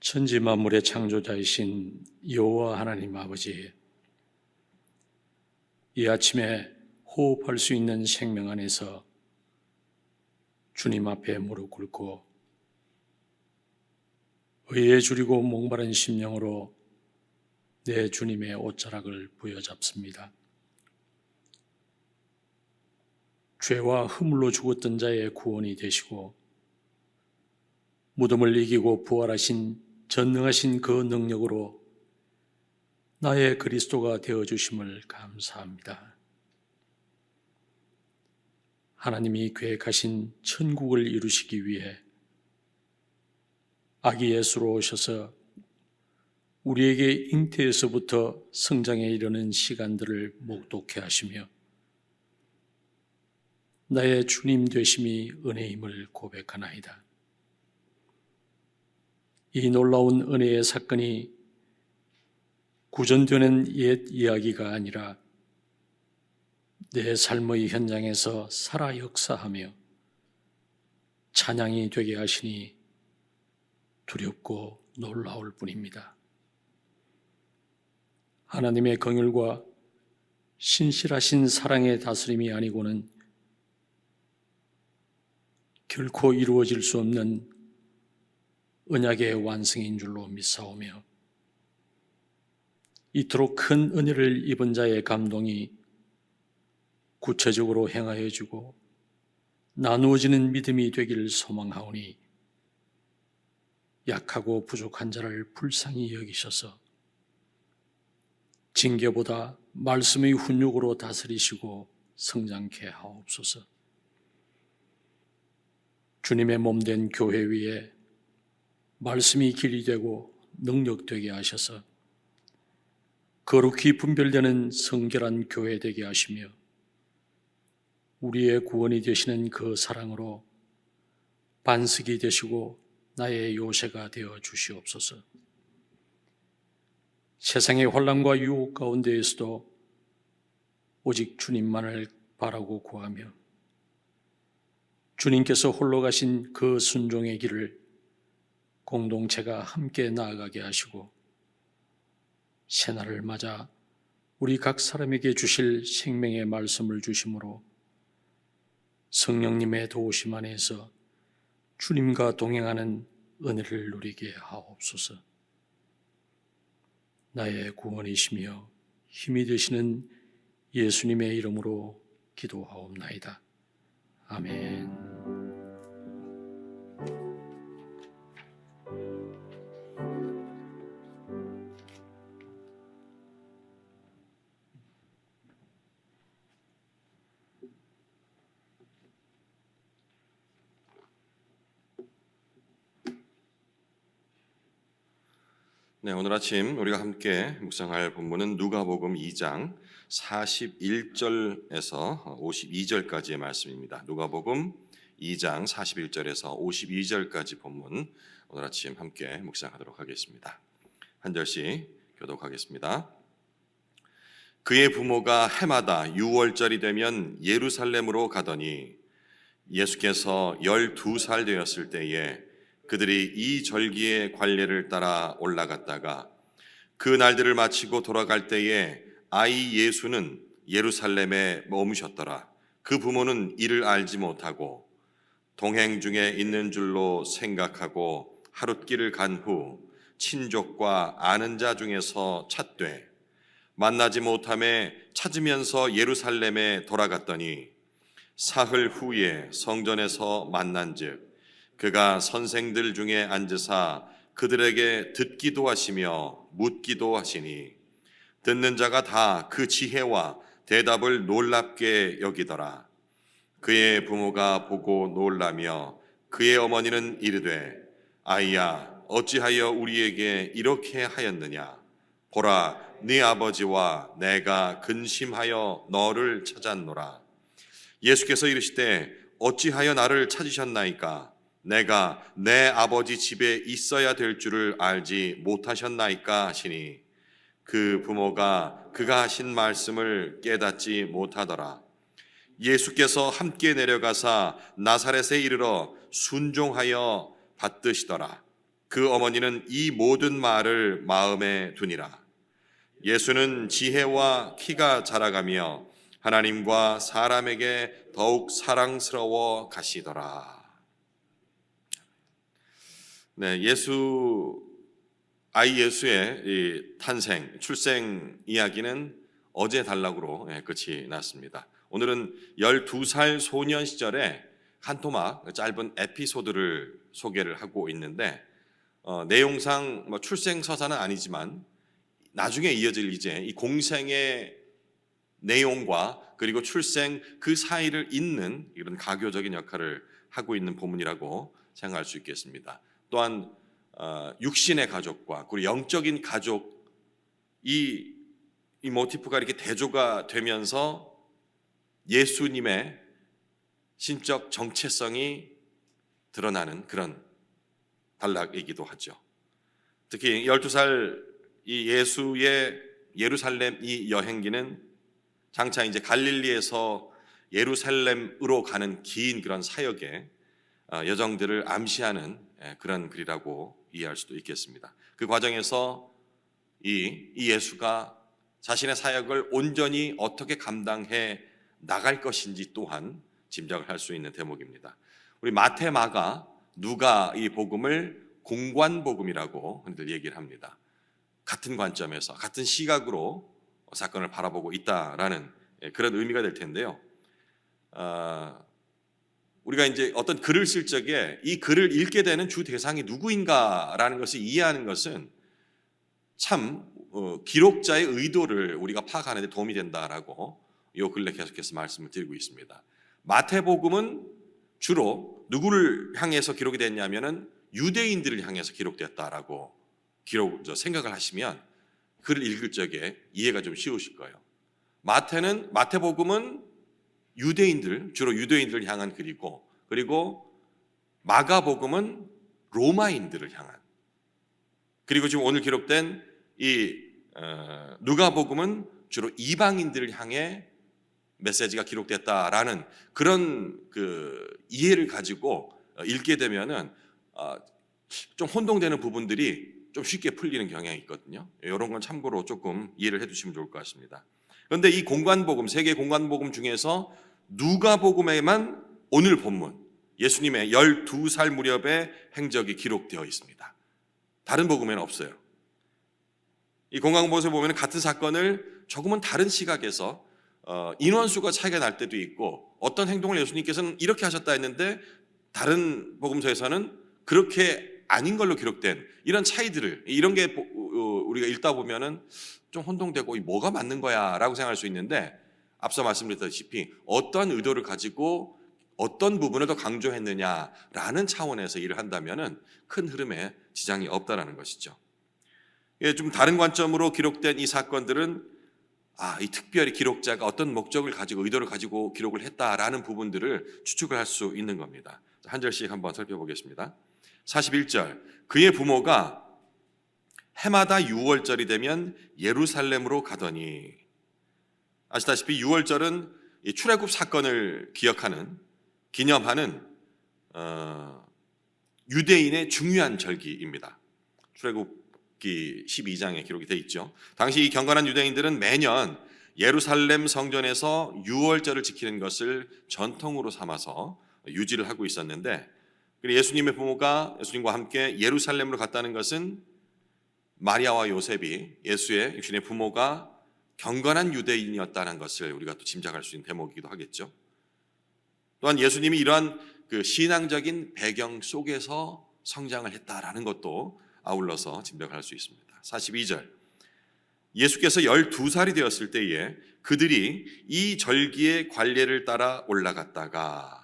천지 만물의 창조자이신 여호와 하나님 아버지, 이 아침에 호흡할 수 있는 생명 안에서 주님 앞에 무릎 꿇고 의에 줄이고 목마른 심령으로 내 주님의 옷자락을 부여잡습니다. 죄와 허물로 죽었던 자의 구원이 되시고 무덤을 이기고 부활하신 전능하신 그 능력으로 나의 그리스도가 되어주심을 감사합니다. 하나님이 계획하신 천국을 이루시기 위해 아기 예수로 오셔서 우리에게 잉태에서부터 성장에 이르는 시간들을 목독해 하시며 나의 주님 되심이 은혜임을 고백하나이다. 이 놀라운 은혜의 사건이 구전되는 옛 이야기가 아니라 내 삶의 현장에서 살아 역사하며 찬양이 되게 하시니 두렵고 놀라울 뿐입니다. 하나님의 긍휼과 신실하신 사랑의 다스림이 아니고는 결코 이루어질 수 없는 언약의 완성인 줄로 믿사오며 이토록 큰 은혜를 입은 자의 감동이 구체적으로 행하여 주고 나누어지는 믿음이 되기를 소망하오니 약하고 부족한 자를 불쌍히 여기셔서 징계보다 말씀의 훈육으로 다스리시고 성장케 하옵소서. 주님의 몸된 교회 위에 말씀이 길이 되고 능력되게 하셔서 거룩히 분별되는 성결한 교회 되게 하시며 우리의 구원이 되시는 그 사랑으로 반석이 되시고 나의 요새가 되어 주시옵소서. 세상의 혼란과 유혹 가운데에서도 오직 주님만을 바라고 구하며 주님께서 홀로 가신 그 순종의 길을 공동체가 함께 나아가게 하시고 새날을 맞아 우리 각 사람에게 주실 생명의 말씀을 주심으로 성령님의 도우심 안에서 주님과 동행하는 은혜를 누리게 하옵소서. 나의 구원이시며 힘이 되시는 예수님의 이름으로 기도하옵나이다. 아멘. 네, 오늘 아침 우리가 함께 묵상할 본문은 누가복음 2장 41절에서 52절까지의 말씀입니다. 누가복음 2장 41절에서 52절까지 본문 오늘 아침 함께 묵상하도록 하겠습니다. 한 절씩 교독하겠습니다. 그의 부모가 해마다 6월절이 되면 예루살렘으로 가더니 예수께서 12살 되었을 때에 그들이 이 절기의 관례를 따라 올라갔다가 그 날들을 마치고 돌아갈 때에 아이 예수는 예루살렘에 머무셨더라. 그 부모는 이를 알지 못하고 동행 중에 있는 줄로 생각하고 하룻길을 간 후 친족과 아는 자 중에서 찾되 만나지 못함에 찾으면서 예루살렘에 돌아갔더니 사흘 후에 성전에서 만난즉 그가 선생들 중에 앉으사 그들에게 듣기도 하시며 묻기도 하시니 듣는 자가 다 그 지혜와 대답을 놀랍게 여기더라. 그의 부모가 보고 놀라며 그의 어머니는 이르되 아이야 어찌하여 우리에게 이렇게 하였느냐. 보라 네 아버지와 내가 근심하여 너를 찾았노라. 예수께서 이르시되 어찌하여 나를 찾으셨나이까. 내가 내 아버지 집에 있어야 될 줄을 알지 못하셨나이까 하시니 그 부모가 그가 하신 말씀을 깨닫지 못하더라. 예수께서 함께 내려가사 나사렛에 이르러 순종하여 받드시더라. 그 어머니는 이 모든 말을 마음에 두니라. 예수는 지혜와 키가 자라가며 하나님과 사람에게 더욱 사랑스러워 가시더라. 네, 아이 예수의 이 탄생, 출생 이야기는 어제 단락으로 끝이 났습니다. 오늘은 12살 소년 시절에 한 토막 짧은 에피소드를 소개를 하고 있는데 내용상 출생 서사는 아니지만 나중에 이어질 이제 이 공생의 내용과 그리고 출생 그 사이를 잇는 이런 가교적인 역할을 하고 있는 본문이라고 생각할 수 있겠습니다. 또한 육신의 가족과 그리고 영적인 가족 이 모티프가 이렇게 대조가 되면서 예수님의 신적 정체성이 드러나는 그런 단락이기도 하죠. 특히 12살 이 예수의 예루살렘 이 여행기는 장차 이제 갈릴리에서 예루살렘으로 가는 긴 그런 사역의 여정들을 암시하는 그런 글이라고 이해할 수도 있겠습니다. 그 과정에서 이 예수가 자신의 사역을 온전히 어떻게 감당해 나갈 것인지 또한 짐작을 할 수 있는 대목입니다. 우리 마태, 마가, 누가 이 복음을 공관복음이라고 흔히들 얘기를 합니다. 같은 관점에서 같은 시각으로 사건을 바라보고 있다라는 그런 의미가 될 텐데요. 우리가 이제 어떤 글을 쓸 적에 이 글을 읽게 되는 주 대상이 누구인가라는 것을 이해하는 것은 참 기록자의 의도를 우리가 파악하는 데 도움이 된다라고 이 근래 계속해서 말씀을 드리고 있습니다. 마태복음은 주로 누구를 향해서 기록이 됐냐면은 유대인들을 향해서 기록됐다라고 생각을 하시면 글을 읽을 적에 이해가 좀 쉬우실 거예요. 마태복음은 주로 유대인들을 향한 글이고, 그리고 마가복음은 로마인들을 향한, 그리고 지금 오늘 기록된 이 누가복음은 주로 이방인들을 향해 메시지가 기록됐다라는 그런 그 이해를 가지고 읽게 되면은 좀 혼동되는 부분들이 좀 쉽게 풀리는 경향이 있거든요. 이런 건 참고로 조금 이해를 해두시면 좋을 것 같습니다. 그런데 이 공관복음, 세계 공관복음 중에서 누가복음에만 오늘 본문 예수님의 12살 무렵의 행적이 기록되어 있습니다. 다른 복음에는 없어요. 이 공관복음에서 보면 같은 사건을 조금은 다른 시각에서 인원수가 차이가 날 때도 있고, 어떤 행동을 예수님께서는 이렇게 하셨다 했는데 다른 복음서에서는 그렇게 아닌 걸로 기록된 이런 차이들을, 이런 게 우리가 읽다 보면은 좀 혼동되고 뭐가 맞는 거야 라고 생각할 수 있는데, 앞서 말씀드렸다시피 어떤 의도를 가지고 어떤 부분을 더 강조했느냐라는 차원에서 일을 한다면은 큰 흐름에 지장이 없다라는 것이죠. 좀 다른 관점으로 기록된 이 사건들은 이 특별히 기록자가 어떤 목적을 가지고 의도를 가지고 기록을 했다라는 부분들을 추측을 할 수 있는 겁니다. 한 절씩 한번 살펴보겠습니다. 41절, 그의 부모가 해마다 6월절이 되면 예루살렘으로 가더니, 아시다시피 6월절은 출애굽 사건을 기념하는 유대인의 중요한 절기입니다. 출애굽기 12장에 기록이 되어 있죠. 당시 이 경건한 유대인들은 매년 예루살렘 성전에서 6월절을 지키는 것을 전통으로 삼아서 유지를 하고 있었는데, 예수님의 부모가 예수님과 함께 예루살렘으로 갔다는 것은 마리아와 요셉이 예수의 육신의 부모가 경건한 유대인이었다는 것을 우리가 또 짐작할 수 있는 대목이기도 하겠죠. 또한 예수님이 이러한 그 신앙적인 배경 속에서 성장을 했다라는 것도 아울러서 짐작할 수 있습니다. 42절, 예수께서 12살이 되었을 때에 그들이 이 절기의 관례를 따라 올라갔다가,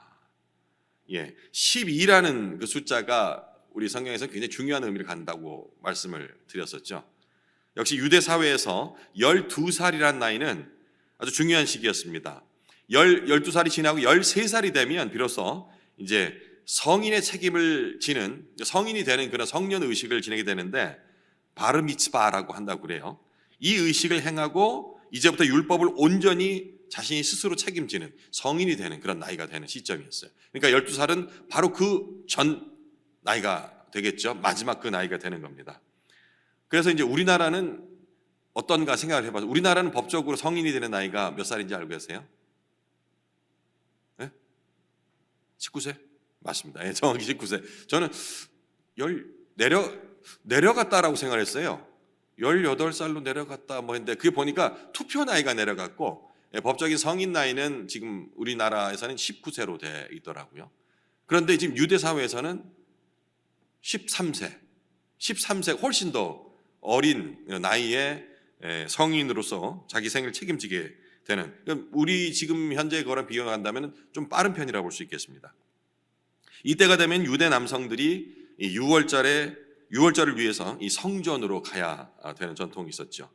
12라는 그 숫자가 우리 성경에서 굉장히 중요한 의미를 갖는다고 말씀을 드렸었죠. 역시 유대 사회에서 12살이라는 나이는 아주 중요한 시기였습니다. 12살이 지나고 13살이 되면 비로소 이제 성인의 책임을 지는, 성인이 되는 그런 성년 의식을 지내게 되는데 바르미츠바라고 한다고 그래요. 이 의식을 행하고 이제부터 율법을 온전히 자신이 스스로 책임지는 성인이 되는 그런 나이가 되는 시점이었어요. 그러니까 12살은 바로 그 전 나이가 되겠죠. 마지막 그 나이가 되는 겁니다. 그래서 이제 우리나라는 어떤가 생각을 해봐서 우리나라는 법적으로 성인이 되는 나이가 몇 살인지 알고 계세요? 네? 19세? 맞습니다. 네, 정확히 19세. 저는 내려갔다라고 생각했어요. 18살로 내려갔다 뭐 했는데 그게 보니까 투표 나이가 내려갔고 법적인 성인 나이는 지금 우리나라에서는 19세로 돼 있더라고요. 그런데 지금 유대 사회에서는 13세 훨씬 더 어린 나이에 성인으로서 자기 생을 책임지게 되는, 우리 지금 현재 거랑 비교한다면 좀 빠른 편이라고 볼 수 있겠습니다. 이때가 되면 유대 남성들이 이 6월절을 위해서 이 성전으로 가야 되는 전통이 있었죠.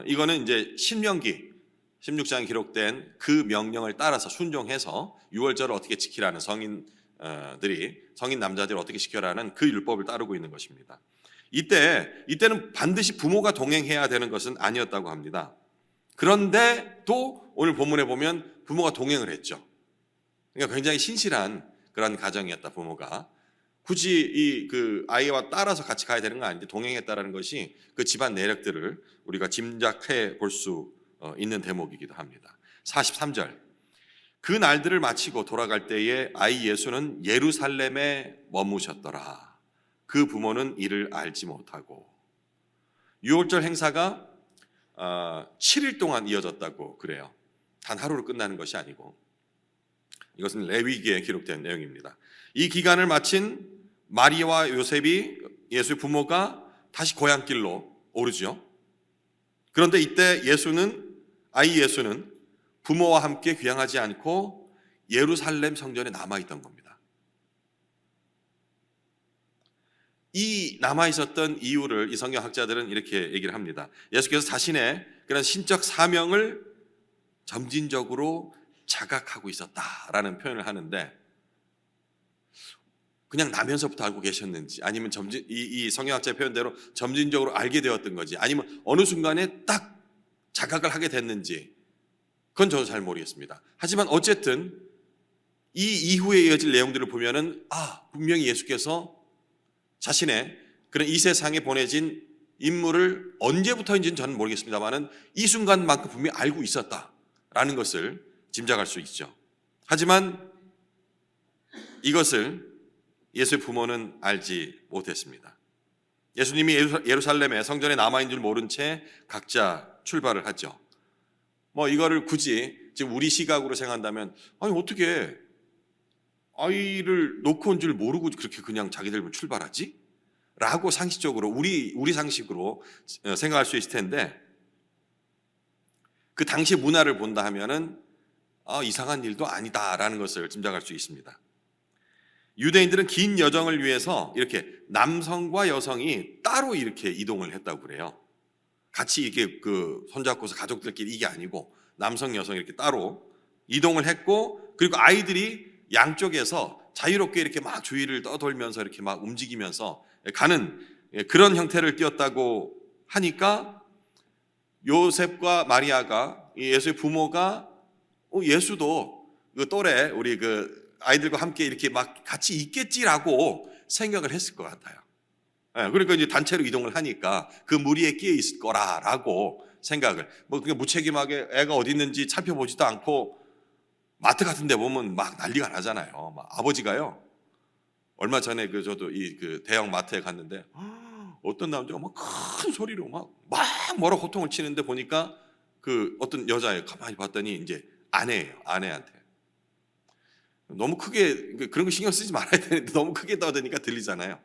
이거는 이제 신명기 16장에 기록된 그 명령을 따라서 순종해서 6월절을 어떻게 지키라는 성인 남자들이 어떻게 지켜라는 그 율법을 따르고 있는 것입니다. 이때는 반드시 부모가 동행해야 되는 것은 아니었다고 합니다. 그런데 또 오늘 본문에 보면 부모가 동행을 했죠. 그러니까 굉장히 신실한 그런 가정이었다. 부모가 굳이 그 아이와 따라서 같이 가야 되는 건 아닌데 동행했다라는 것이 그 집안 내력들을 우리가 짐작해 볼 수 있는 대목이기도 합니다. 43절, 그 날들을 마치고 돌아갈 때에 아이 예수는 예루살렘에 머무셨더라. 그 부모는 이를 알지 못하고. 6월절 행사가 7일 동안 이어졌다고 그래요. 단 하루로 끝나는 것이 아니고, 이것은 레위기에 기록된 내용입니다. 이 기간을 마친 마리아와 요셉이, 예수의 부모가 다시 고향길로 오르죠. 그런데 이때 아이 예수는 부모와 함께 귀향하지 않고 예루살렘 성전에 남아있던 겁니다. 이 남아있었던 이유를 이 성경학자들은 이렇게 얘기를 합니다. 예수께서 자신의 그런 신적 사명을 점진적으로 자각하고 있었다라는 표현을 하는데, 그냥 나면서부터 알고 계셨는지, 아니면 이 성경학자의 표현대로 점진적으로 알게 되었던 건지, 아니면 어느 순간에 딱 자각을 하게 됐는지, 그건 저도 잘 모르겠습니다. 하지만 어쨌든 이 이후에 이어질 내용들을 보면은 분명히 예수께서 자신의 그런 이 세상에 보내진 임무를 언제부터인지는 저는 모르겠습니다만은 이 순간만큼 분명히 알고 있었다라는 것을 짐작할 수 있죠. 하지만 이것을 예수의 부모는 알지 못했습니다. 예수님이 예루살렘에 성전에 남아있는 줄 모른 채 각자 출발을 하죠. 이거를 굳이 지금 우리 시각으로 생각한다면, 어떻게 아이를 놓고 온 줄 모르고 그렇게 그냥 자기들 출발하지? 라고 상식적으로 우리 상식으로 생각할 수 있을 텐데, 그 당시 문화를 본다 하면은 이상한 일도 아니다라는 것을 짐작할 수 있습니다. 유대인들은 긴 여정을 위해서 이렇게 남성과 여성이 따로 이렇게 이동을 했다고 그래요. 같이 이렇게 손잡고서 가족들끼리 이게 아니고 남성, 여성 이렇게 따로 이동을 했고, 그리고 아이들이 양쪽에서 자유롭게 이렇게 막 주위를 떠돌면서 이렇게 막 움직이면서 가는 그런 형태를 띄었다고 하니까, 요셉과 마리아가, 예수의 부모가 예수도 그 또래 우리 아이들과 함께 이렇게 막 같이 있겠지라고 생각을 했을 것 같아요. 그러니까 이제 단체로 이동을 하니까 그 무리에 끼어 있을 거라고 생각을, 그냥 무책임하게 애가 어디 있는지 살펴보지도 않고 마트 같은 데 보면 막 난리가 나잖아요. 막 아버지가요, 얼마 전에 저도 대형 마트에 갔는데 어떤 남자가 막 큰 소리로 막 뭐라 호통을 치는데, 보니까 어떤 여자애 가만히 봤더니 이제 아내예요. 아내한테 너무 크게, 그런 거 신경 쓰지 말아야 되는데 너무 크게 떠드니까 들리잖아요.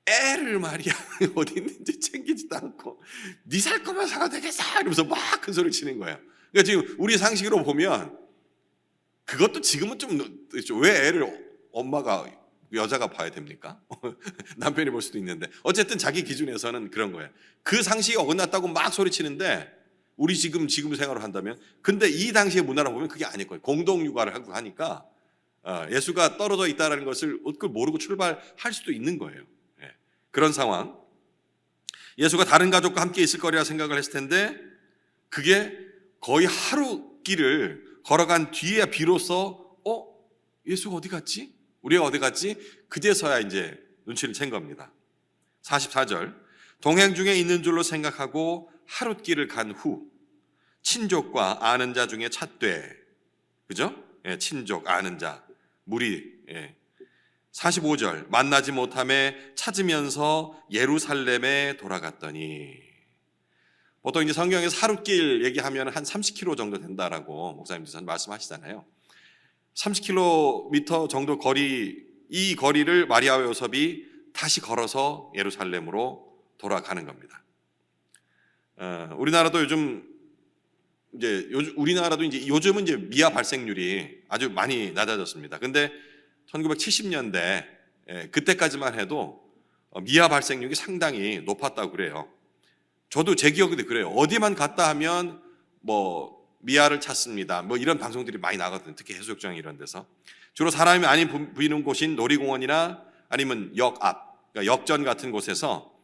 애를 말이야 어디 있는지 챙기지도 않고 네 살 거면 사가 되겠어 이러면서 막 큰 소리 치는 거예요. 그러니까 지금 우리 상식으로 보면 그것도 지금은 좀 왜 애를 엄마가, 여자가 봐야 됩니까? 남편이 볼 수도 있는데, 어쨌든 자기 기준에서는 그런 거예요. 그 상식이 어긋났다고 막 소리치는데, 우리 지금 생활을 한다면, 근데 이 당시의 문화를 보면 그게 아닐 거예요. 공동 육아를 하고 하니까 예수가 떨어져 있다는 것을 그걸 모르고 출발할 수도 있는 거예요. 그런 상황. 예수가 다른 가족과 함께 있을 거리라 생각을 했을 텐데, 그게 거의 하루 길을 걸어간 뒤에야 비로소 예수가 어디 갔지? 우리가 어디 갔지? 그제서야 이제 눈치를 챈 겁니다. 44절, 동행 중에 있는 줄로 생각하고 하룻길을 간 후 친족과 아는 자 중에 찾되, 그죠? 예, 친족, 아는 자, 무리. 예. 45절, 만나지 못함에 찾으면서 예루살렘에 돌아갔더니. 보통 이제 성경에서 하룻길 얘기하면 한 30km 정도 된다라고 목사님께서 말씀하시잖아요. 30km 정도 거리, 이 거리를 마리아와 요셉이 다시 걸어서 예루살렘으로 돌아가는 겁니다. 우리나라도 요즘은 이제 미아 발생률이 아주 많이 낮아졌습니다. 근데 1970년대 그때까지만 해도 미아 발생률이 상당히 높았다고 그래요. 저도 제 기억에도 그래요. 어디만 갔다 하면 뭐 미아를 찾습니다. 뭐 이런 방송들이 많이 나거든요. 특히 해수욕장 이런 데서. 주로 사람이 많이 보이는 곳인 놀이공원이나 아니면 역 앞, 그러니까 역전 같은 곳에서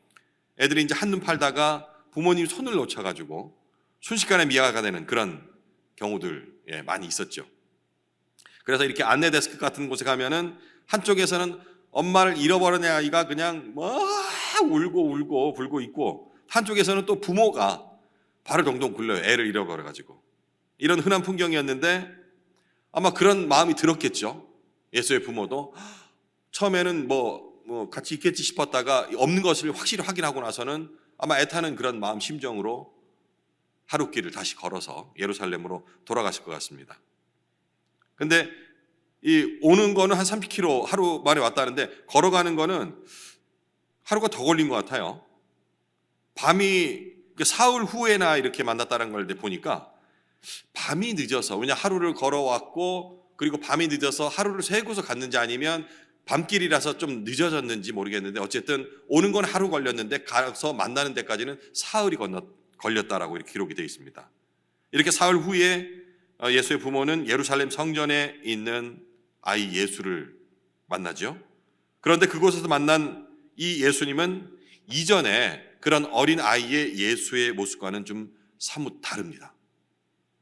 애들이 이제 한눈 팔다가 부모님 손을 놓쳐가지고 순식간에 미아가 되는 그런 경우들 많이 있었죠. 그래서 이렇게 안내 데스크 같은 곳에 가면은 한쪽에서는 엄마를 잃어버린 아이가 그냥 막 울고 불고 있고, 한쪽에서는 또 부모가 발을 동동 굴려요. 애를 잃어버려가지고. 이런 흔한 풍경이었는데 아마 그런 마음이 들었겠죠. 예수의 부모도 처음에는 뭐 같이 있겠지 싶었다가 없는 것을 확실히 확인하고 나서는 아마 애타는 그런 마음 심정으로 하룻길을 다시 걸어서 예루살렘으로 돌아가실 것 같습니다. 근데 이 오는 거는 한 30km 하루 만에 왔다는데 걸어가는 거는 하루가 더 걸린 것 같아요. 밤이 사흘 후에나 이렇게 만났다는 걸 보니까 밤이 늦어서, 왜냐 하루를 걸어왔고 그리고 밤이 늦어서 하루를 새고서 갔는지 아니면 밤길이라서 좀 늦어졌는지 모르겠는데 어쨌든 오는 건 하루 걸렸는데 가서 만나는 데까지는 사흘이 걸렸다라고 이렇게 기록이 되어 있습니다. 이렇게 사흘 후에 예수의 부모는 예루살렘 성전에 있는 아이 예수를 만나죠. 그런데 그곳에서 만난 이 예수님은 이전에 그런 어린 아이의 예수의 모습과는 좀 사뭇 다릅니다.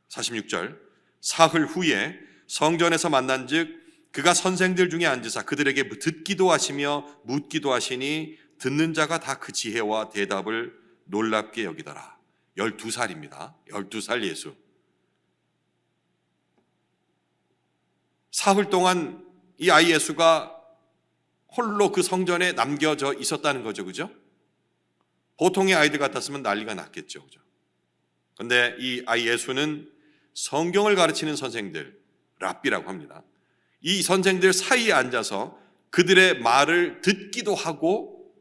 46절, 사흘 후에 성전에서 만난즉 그가 선생들 중에 앉으사 그들에게 듣기도 하시며 묻기도 하시니 듣는 자가 다 그 지혜와 대답을 놀랍게 여기더라. 12살입니다. 12살 예수. 사흘 동안 이 아이 예수가 홀로 그 성전에 남겨져 있었다는 거죠. 그죠? 보통의 아이들 같았으면 난리가 났겠죠. 그죠? 근데 이 아이 예수는 성경을 가르치는 선생들, 랍비라고 합니다. 이 선생들 사이에 앉아서 그들의 말을 듣기도 하고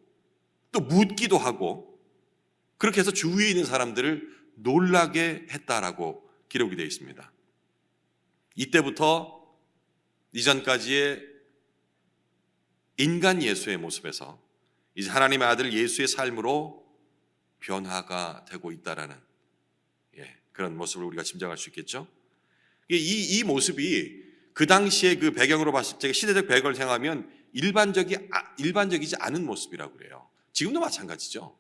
또 묻기도 하고, 그렇게 해서 주위에 있는 사람들을 놀라게 했다라고 기록이 되어 있습니다. 이때부터 이전까지의 인간 예수의 모습에서 이제 하나님의 아들 예수의 삶으로 변화가 되고 있다라는 그런 모습을 우리가 짐작할 수 있겠죠. 이 모습이 그 당시에 그 배경으로 봤을 때 시대적 배경을 생각하면 일반적이지 않은 모습이라고 그래요. 지금도 마찬가지죠.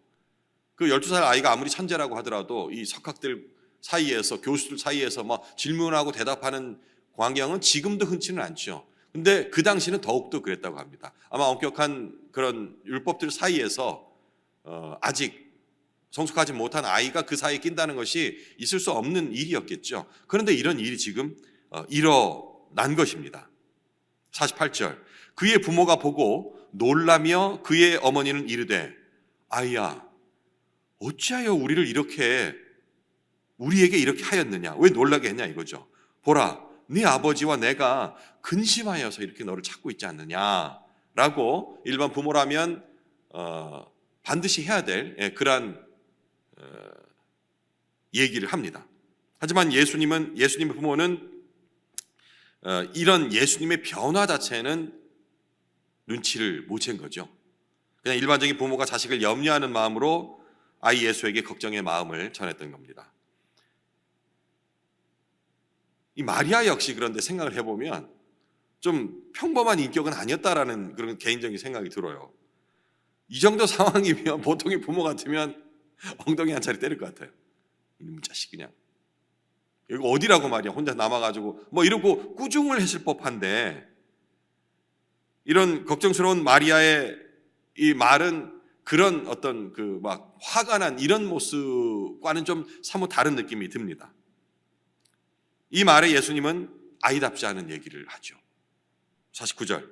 그 12살 아이가 아무리 천재라고 하더라도 이 석학들 사이에서, 교수들 사이에서 막 질문하고 대답하는 광경은 지금도 흔치는 않죠. 근데 그 당시는 더욱더 그랬다고 합니다. 아마 엄격한 그런 율법들 사이에서 아직 성숙하지 못한 아이가 그 사이에 낀다는 것이 있을 수 없는 일이었겠죠. 그런데 이런 일이 지금 일어난 것입니다. 48절, 그의 부모가 보고 놀라며 그의 어머니는 이르되 아이야 어찌하여 우리에게 이렇게 하였느냐, 왜 놀라게 했냐 이거죠. 보라 네 아버지와 내가 근심하여서 이렇게 너를 찾고 있지 않느냐라고 일반 부모라면 반드시 해야 될 그러한 얘기를 합니다. 하지만 예수님의 부모는 이런 예수님의 변화 자체는 눈치를 못 챈 거죠. 그냥 일반적인 부모가 자식을 염려하는 마음으로 아이 예수에게 걱정의 마음을 전했던 겁니다. 이 마리아 역시 그런데 생각을 해보면 좀 평범한 인격은 아니었다라는 그런 개인적인 생각이 들어요. 이 정도 상황이면 보통의 부모 같으면 엉덩이 한 차례 때릴 것 같아요. 이놈의 자식 그냥 여기 어디라고 말이야, 혼자 남아가지고 뭐 이러고 꾸중을 했을 법한데 이런 걱정스러운 마리아의 이 말은 그런 어떤 그 막 화가 난 이런 모습과는 좀 사뭇 다른 느낌이 듭니다. 이 말에 예수님은 아이답지 않은 얘기를 하죠. 49절.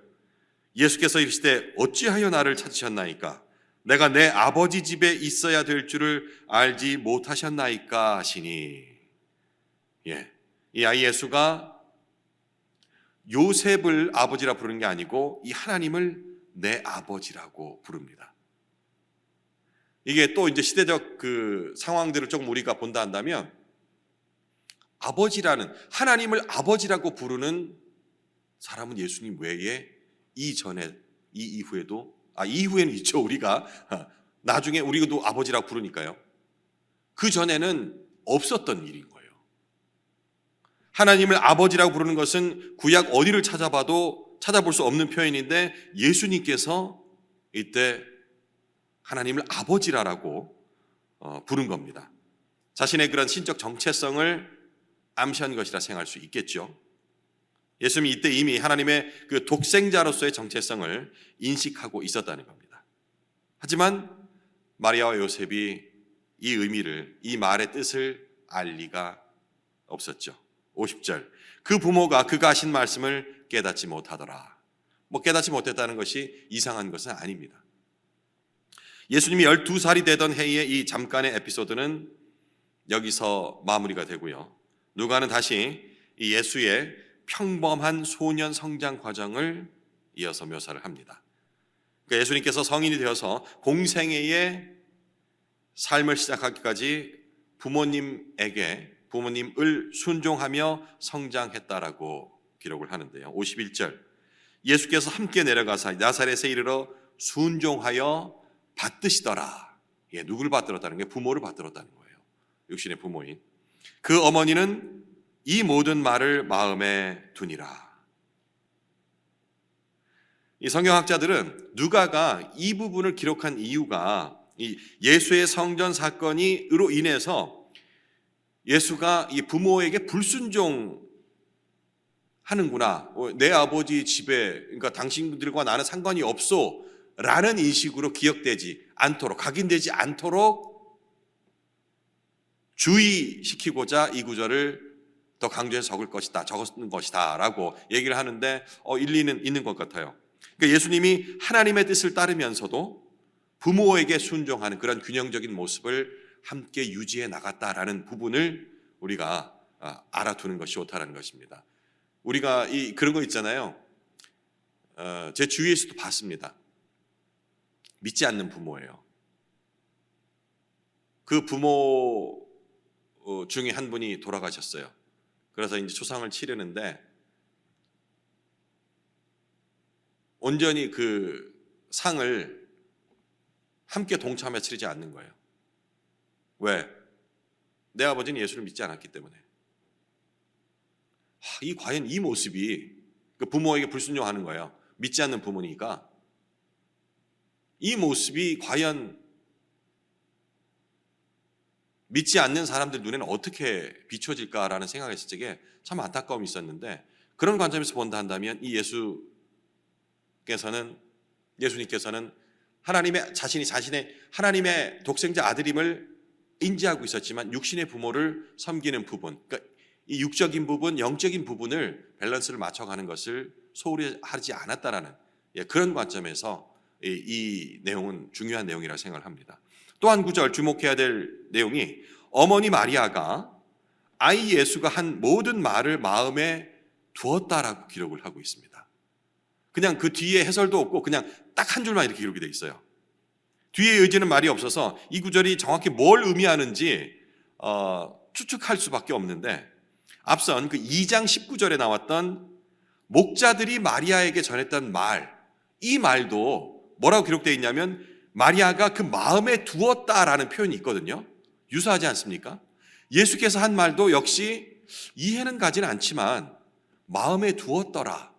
예수께서 이르시되 어찌하여 나를 찾으셨나이까? 내가 내 아버지 집에 있어야 될 줄을 알지 못하셨나이까 하시니. 이 아이 예수가 요셉을 아버지라 부르는 게 아니고 이 하나님을 내 아버지라고 부릅니다. 이게 또 이제 시대적 그 상황들을 조금 우리가 본다 한다면 아버지라는, 하나님을 아버지라고 부르는 사람은 예수님 외에 이전에 이 이후에는 있죠. 우리가 나중에 우리도 아버지라고 부르니까요. 그 전에는 없었던 일인 거예요. 하나님을 아버지라고 부르는 것은 구약 어디를 찾아봐도 찾아볼 수 없는 표현인데 예수님께서 이때 하나님을 아버지라고 부른 겁니다. 자신의 그런 신적 정체성을 암시한 것이라 생각할 수 있겠죠. 예수님이 이때 이미 하나님의 그 독생자로서의 정체성을 인식하고 있었다는 겁니다. 하지만 마리아와 요셉이 이 의미를, 이 말의 뜻을 알 리가 없었죠. 50절. 그 부모가 그가 하신 말씀을 깨닫지 못하더라. 깨닫지 못했다는 것이 이상한 것은 아닙니다. 예수님이 12살이 되던 해의 이 잠깐의 에피소드는 여기서 마무리가 되고요. 누가는 다시 이 예수의 평범한 소년 성장 과정을 이어서 묘사를 합니다. 그러니까 예수님께서 성인이 되어서 공생애의 삶을 시작하기까지 부모님을 순종하며 성장했다라고 기록을 하는데요. 51절. 예수께서 함께 내려가사 나사렛에 이르러 순종하여 받드시더라. 누구를 받들었다는 게 부모를 받들었다는 거예요. 육신의 부모인. 그 어머니는 이 모든 말을 마음에 두니라. 이 성경학자들은 누가가 이 부분을 기록한 이유가 이 예수의 성전 사건으로 인해서 예수가 이 부모에게 불순종하는구나. 내 아버지 집에, 그러니까 당신들과 나는 상관이 없어 라는 인식으로 기억되지 않도록, 각인되지 않도록 주의시키고자 이 구절을 더 강조해서 적은 것이다 라고 얘기를 하는데 일리는 있는 것 같아요. 그러니까 예수님이 하나님의 뜻을 따르면서도 부모에게 순종하는 그런 균형적인 모습을 함께 유지해 나갔다라는 부분을 우리가 알아두는 것이 옳다는 것입니다. 우리가 그런 거 있잖아요. 제 주위에서도 봤습니다. 믿지 않는 부모예요. 그 부모 중에 한 분이 돌아가셨어요. 그래서 이제 초상을 치르는데 온전히 그 상을 함께 동참해 치르지 않는 거예요. 왜? 내 아버지는 예수를 믿지 않았기 때문에. 과연 이 모습이 그 부모에게 불순종하는 거예요. 믿지 않는 부모니까. 이 모습이 과연 믿지 않는 사람들 눈에는 어떻게 비춰질까라는 생각했을 적에 참 안타까움이 있었는데, 그런 관점에서 본다 한다면 이 예수님께서는 자신의 하나님의 독생자 아들임을 인지하고 있었지만 육신의 부모를 섬기는 부분, 그러니까 이 육적인 부분, 영적인 부분을 밸런스를 맞춰가는 것을 소홀히 하지 않았다라는 그런 관점에서 이 내용은 중요한 내용이라고 생각을 합니다. 또 한 구절 주목해야 될 내용이 어머니 마리아가 아이 예수가 한 모든 말을 마음에 두었다라고 기록을 하고 있습니다. 그냥 그 뒤에 해설도 없고 그냥 딱 한 줄만 이렇게 기록이 되어 있어요. 뒤에 이어지는 말이 없어서 이 구절이 정확히 뭘 의미하는지 추측할 수밖에 없는데, 앞선 그 2장 19절에 나왔던 목자들이 마리아에게 전했던 말, 이 말도 뭐라고 기록되어 있냐면 마리아가 그 마음에 두었다라는 표현이 있거든요. 유사하지 않습니까? 예수께서 한 말도 역시 이해는 가지는 않지만 마음에 두었더라.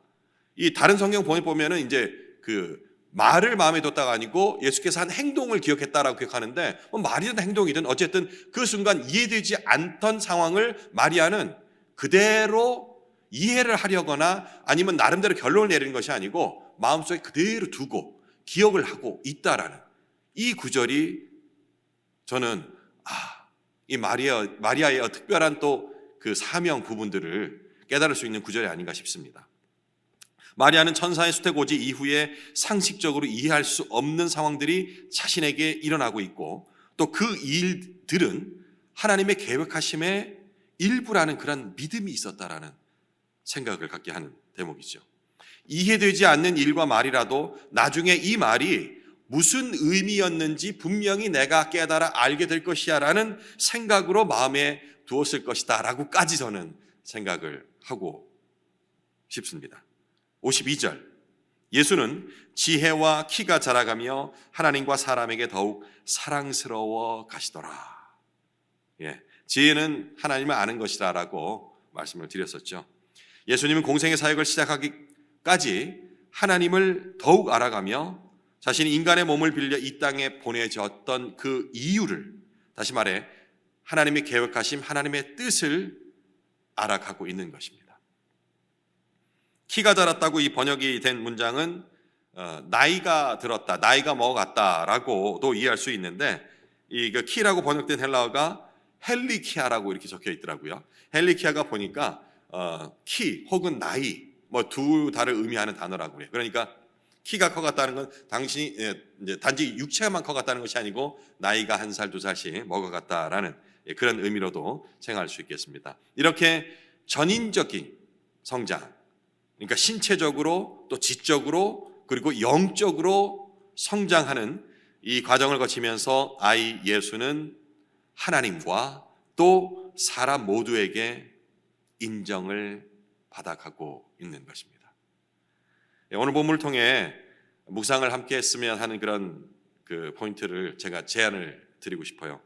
이 다른 성경 보면은 이제 그 말을 마음에 뒀다가 아니고 예수께서 한 행동을 기억했다라고 기억하는데, 말이든 행동이든 어쨌든 그 순간 이해되지 않던 상황을 마리아는 그대로 이해를 하려거나 아니면 나름대로 결론을 내리는 것이 아니고 마음속에 그대로 두고 기억을 하고 있다라는 이 구절이 저는 이 마리아의 특별한 또 그 사명 부분들을 깨달을 수 있는 구절이 아닌가 싶습니다. 마리아는 천사의 수태고지 이후에 상식적으로 이해할 수 없는 상황들이 자신에게 일어나고 있고 또 그 일들은 하나님의 계획하심의 일부라는 그런 믿음이 있었다라는 생각을 갖게 하는 대목이죠. 이해되지 않는 일과 말이라도 나중에 이 말이 무슨 의미였는지 분명히 내가 깨달아 알게 될 것이야 라는 생각으로 마음에 두었을 것이다 라고까지 저는 생각을 하고 싶습니다. 52절, 예수는 지혜와 키가 자라가며 하나님과 사람에게 더욱 사랑스러워 가시더라. 지혜는 하나님을 아는 것이다 라고 말씀을 드렸었죠. 예수님은 공생의 사역을 시작하기까지 하나님을 더욱 알아가며 자신이 인간의 몸을 빌려 이 땅에 보내졌던 그 이유를, 다시 말해 하나님의 계획하심, 하나님의 뜻을 알아가고 있는 것입니다. 키가 자랐다고 이 번역이 된 문장은 나이가 들었다, 나이가 먹어갔다라고도 이해할 수 있는데 이 키라고 번역된 헬라어가 헬리키아라고 이렇게 적혀 있더라고요. 헬리키아가 보니까 키 혹은 나이 두 달을 의미하는 단어라고 해요. 그러니까 키가 커갔다는 건 단지 육체만 커갔다는 것이 아니고 나이가 1살, 2살씩 먹어갔다라는 그런 의미로도 생각할 수 있겠습니다. 이렇게 전인적인 성장, 그러니까 신체적으로 또 지적으로 그리고 영적으로 성장하는 이 과정을 거치면서 아이 예수는 하나님과 또 사람 모두에게 인정을 받아가고 있는 것입니다. 오늘 본문을 통해 묵상을 함께 했으면 하는 그런 그 포인트를 제가 제안을 드리고 싶어요.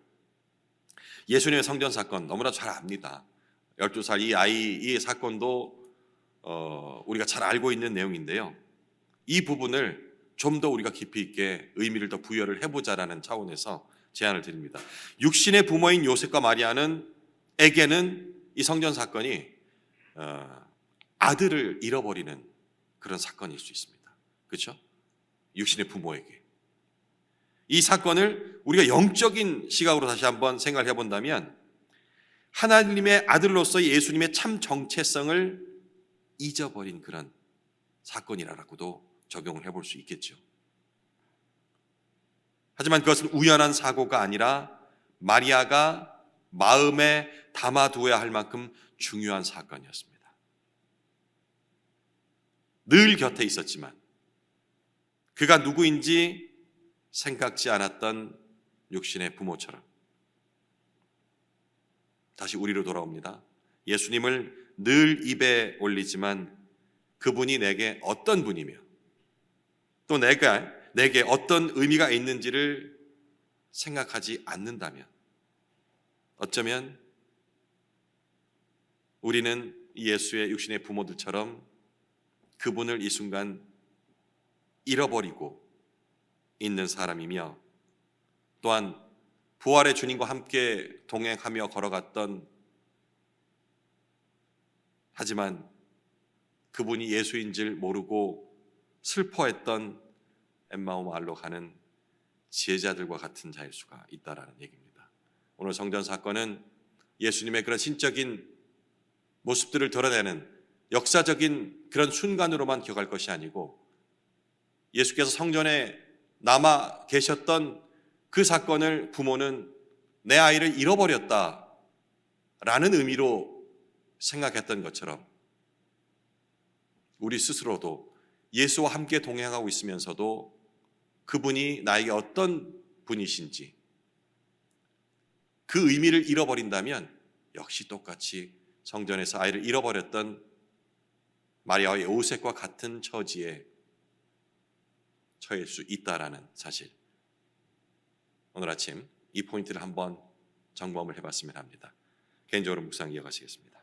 예수님의 성전 사건 너무나 잘 압니다. 12살 이 사건도 우리가 잘 알고 있는 내용인데요. 이 부분을 좀 더 우리가 깊이 있게 의미를 더 부여를 해보자라는 차원에서 제안을 드립니다. 육신의 부모인 요셉과 마리아에게는 이 성전 사건이 아들을 잃어버리는 그런 사건일 수 있습니다. 그렇죠? 육신의 부모에게. 이 사건을 우리가 영적인 시각으로 다시 한번 생각을 해본다면 하나님의 아들로서 예수님의 참 정체성을 잊어버린 그런 사건이라고도 적용을 해볼 수 있겠죠. 하지만 그것은 우연한 사고가 아니라 마리아가 마음에 담아두어야 할 만큼 중요한 사건이었습니다. 늘 곁에 있었지만 그가 누구인지 생각지 않았던 육신의 부모처럼 다시 우리로 돌아옵니다. 예수님을 늘 입에 올리지만 그분이 내게 어떤 분이며 또 내게 어떤 의미가 있는지를 생각하지 않는다면 어쩌면 우리는 예수의 육신의 부모들처럼 그분을 이 순간 잃어버리고 있는 사람이며 또한 부활의 주님과 함께 동행하며 걸어갔던 하지만 그분이 예수인 줄 모르고 슬퍼했던 엠마오 마을로 가는 제자들과 같은 자일 수가 있다라는 얘기입니다. 오늘 성전 사건은 예수님의 그런 신적인 모습들을 드러내는 역사적인 그런 순간으로만 기억할 것이 아니고 예수께서 성전에 남아 계셨던 그 사건을 부모는 내 아이를 잃어버렸다라는 의미로 생각했던 것처럼 우리 스스로도 예수와 함께 동행하고 있으면서도 그분이 나에게 어떤 분이신지 그 의미를 잃어버린다면 역시 똑같이 성전에서 아이를 잃어버렸던 마리아와 요셉과 같은 처지에 처할 수 있다라는 사실, 오늘 아침 이 포인트를 한번 점검을 해봤으면 합니다. 개인적으로 묵상 이어가시겠습니다.